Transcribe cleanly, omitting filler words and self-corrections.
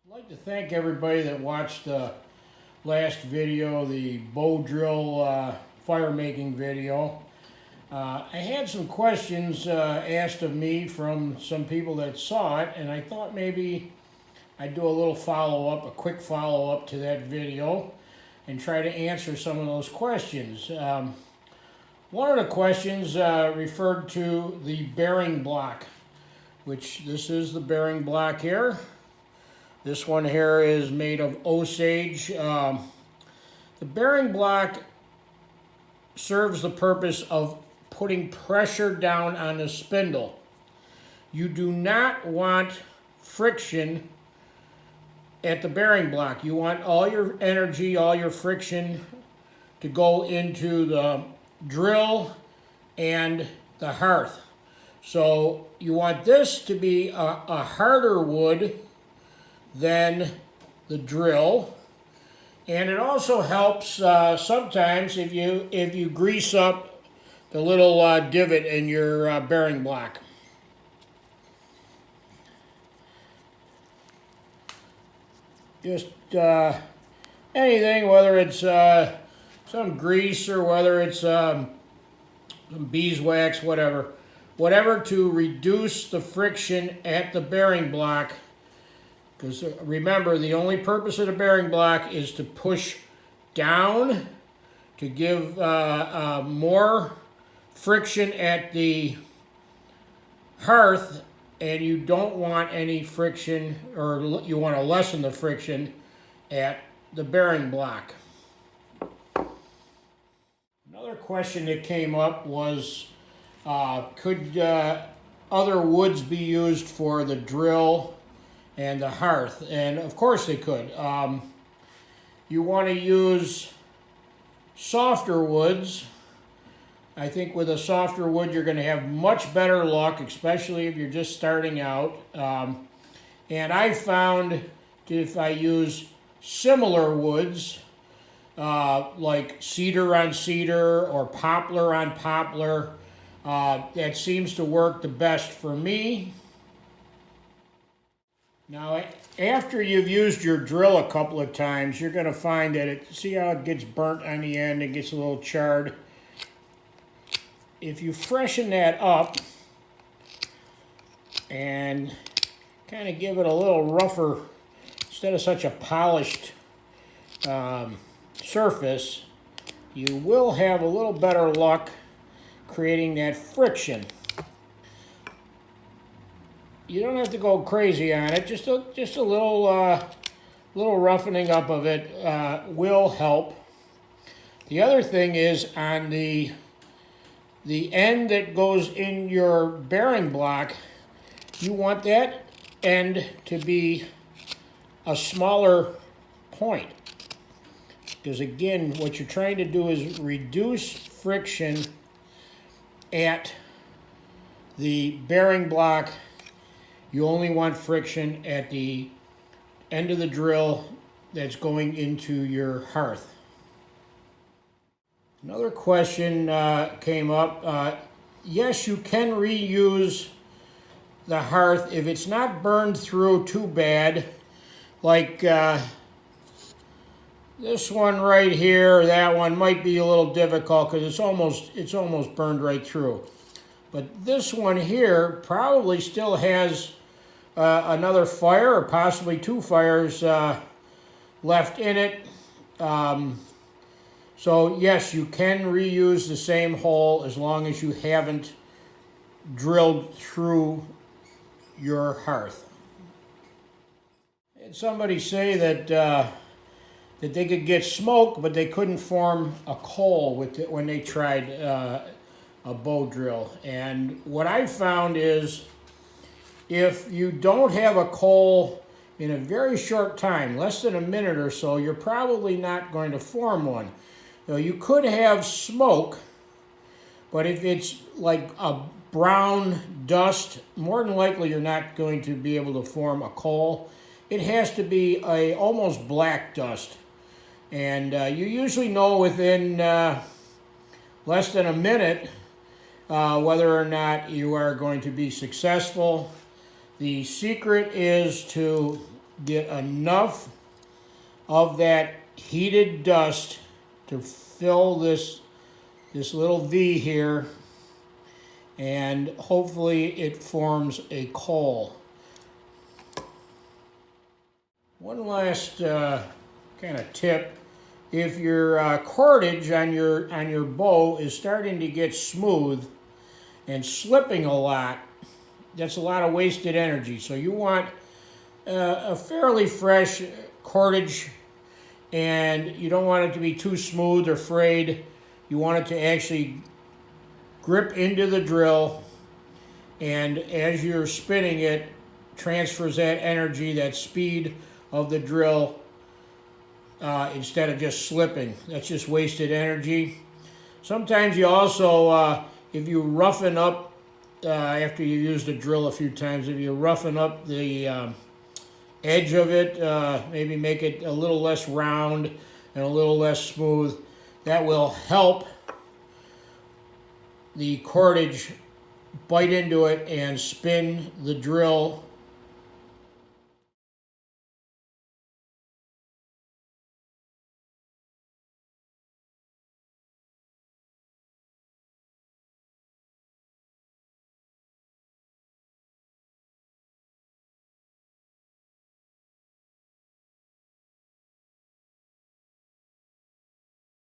I'd like to thank everybody that watched the last video, the bow drill fire making video. I had some questions asked of me from some people that saw it, and I thought maybe I'd do a little follow-up, a quick follow-up to that video and try to answer some of those questions. One of the questions referred to the bearing block, which this is the bearing block here. This one here is made of Osage. The bearing block serves the purpose of putting pressure down on the spindle. You do not want friction at the bearing block. You want all your energy, all your friction to go into the drill and the hearth. So you want this to be a harder wood than the drill, and it also helps sometimes if you grease up the little divot in your bearing block. Just anything, whether it's some grease or whether it's some beeswax, whatever to reduce the friction at the bearing block. Because remember, the only purpose of the bearing block is to push down to give more friction at the hearth, and you don't want any friction, or you want to lessen the friction at the bearing block. Another question that came up was, could other woods be used for the drill and the hearth? And of course they could. You want to use softer woods. I think with a softer wood you're going to have much better luck, especially if you're just starting out. And I found if I use similar woods, like cedar on cedar or poplar on poplar, that seems to work the best for me. Now, after you've used your drill a couple of times, you're going to find that see how it gets burnt on the end, it gets a little charred. If you freshen that up and kind of give it a little rougher, instead of such a polished surface, you will have a little better luck creating that friction. You don't have to go crazy on it. Just a little roughening up of it will help. The other thing is on the end that goes in your bearing block, you want that end to be a smaller point. Because again, what you're trying to do is reduce friction at the bearing block. You only want friction at the end of the drill that's going into your hearth. Another question came up. Yes, you can reuse the hearth if it's not burned through too bad, like this one right here. That one might be a little difficult because it's almost burned right through. But this one here probably still has another fire, or possibly two fires left in it. So yes, you can reuse the same hole as long as you haven't drilled through your hearth. I had somebody say that they could get smoke, but they couldn't form a coal with it when they tried a bow drill. And what I found is, if you don't have a coal in a very short time, less than a minute or so, you're probably not going to form one. Now, you could have smoke, but if it's like a brown dust, more than likely you're not going to be able to form a coal. It has to be a almost black dust. And you usually know within less than a minute whether or not you are going to be successful. The secret is to get enough of that heated dust to fill this little V here, and hopefully it forms a coal. One last kind of tip: if your cordage on your bow is starting to get smooth and slipping a lot, that's a lot of wasted energy. So you want a fairly fresh cordage, and you don't want it to be too smooth or frayed. You want it to actually grip into the drill, and as you're spinning it, transfers that energy, that speed of the drill, instead of just slipping. That's just wasted energy. Sometimes you also, if you roughen up, after you use the drill a few times, if you roughen up the edge of it, maybe make it a little less round and a little less smooth, that will help the cordage bite into it and spin the drill